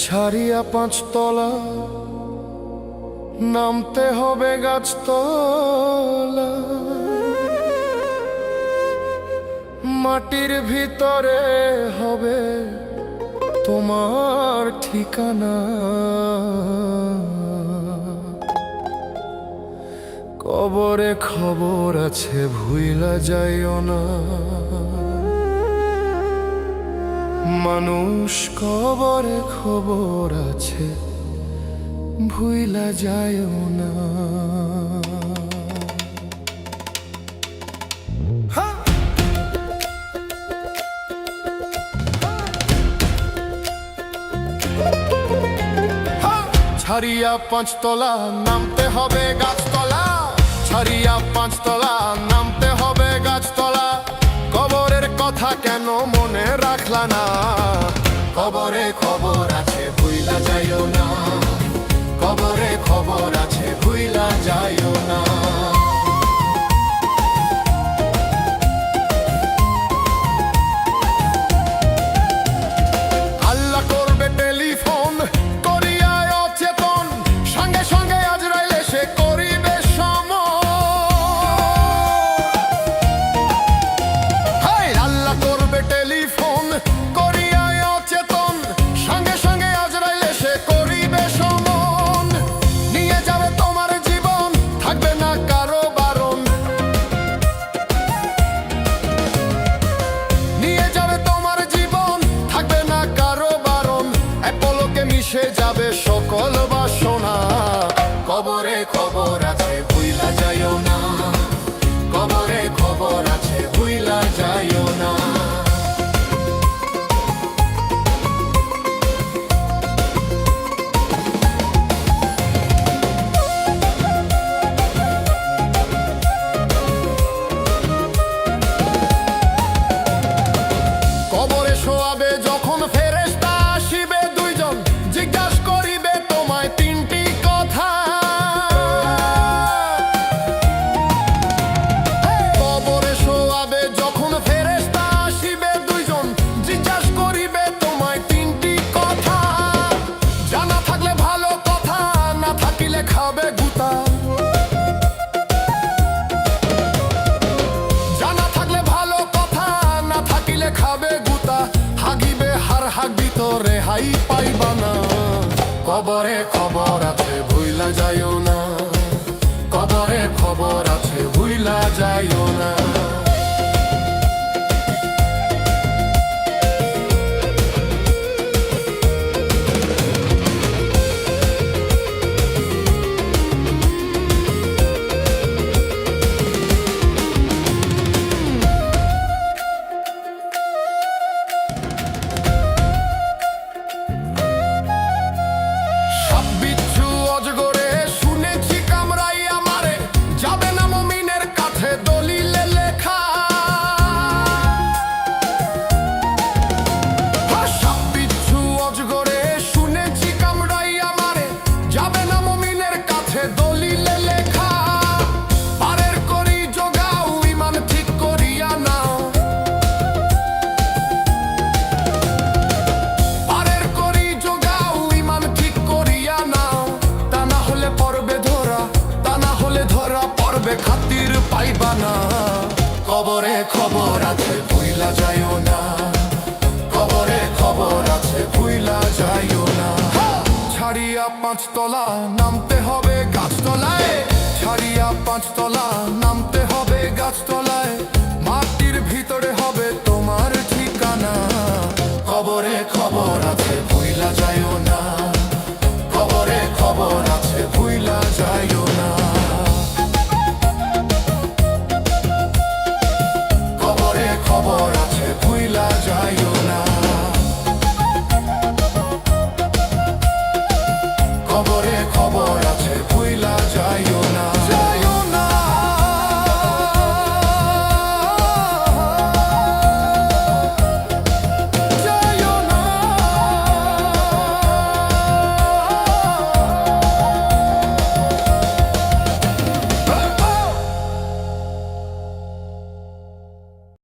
ছাড়িয়া পাঁচতলা নামতে হবে গাছতলা, মাটির ভিতরে হবে তোমার ঠিকানা। কবরে খবর আছে ভুইলা যাইও না, মানুষ কবরে খবর আছে ভুইলা যাইও না। ছাড়িয়া পাঁচতলা নামতে হবে গাছতলা, ছাড়িয়া পাঁচতলা নামতে হবে গাছতলা। কবরের কথা কেন মনে রাখলা না, কবরে খবর আছে ভুইলা যাইও না, কবরে খবর আছে ভুইলা যাইও না। আল্লাহ করবে টেলিফোন করিয়া অচেতন, সঙ্গে সঙ্গে আজরাইল এসে করিবে সময়। আল্লাহ করবে টেলিফোন করিয়া অচেতন, সঙ্গে সঙ্গে আজরাইল এসে করিবে সমন। নিয়ে যাবে তোমার জীবন, থাকবে না কারো বারণ। নিয়ে যাবে তোমার জীবন, থাকবে না কারো বারণ। এক পলকে মিশে যাবে সকল বাসনা। কবরে খবর আছে ভুইলা যাইও না, কবরে খবর আছে ভুইলা যাইও না। কবরে শোয়াবে যখন ফেরেশতা আসিবে দুইজন, জিজ্ঞাসা করিবে তোমায় তিনটি কথা। কবরে শোয়াবে যখন ফেরেশতা আসিবে দুইজন, জিজ্ঞাসা করিবে তোমায় তিনটি কথা। জানা থাকলে ভালো কথা, না থাকিলে খাবে গুতা। জানা থাকলে ভালো কথা, না থাকিলে খাবে গুতা। হাগিবে হার হাগবি তো রেহাই পাইবা না। কবরে খবর আছে ভুইলা যাইও না, কবরে খবর আছে ভুইলা যাইও না। সাপ বিচ্ছু অজগরে শুনেছি কামড়াইয়া মারে, যাবে না মুমিনের কাছে দলিলে লেখা। সাপ বিচ্ছু অজগরে শুনেছি কামড়াইয়া মারে, যাবে না মুমিনের কাছে দলিলে লেখা। পারের করি জোগাও ইমান ঠিক করিয়া নাও, পারের করি জোগাও ইমান ঠিক করিয়া নাও। তা না হলে পড়বে ধরা, তা না হলে ধরা পড়বে খাতির পাইবা না। কবরে খবর আছে ভুইলা যাইও না, কবরে খবর আছে ভুইলা যাইও না। ছাড়িয়া পাঁচতলা নামতে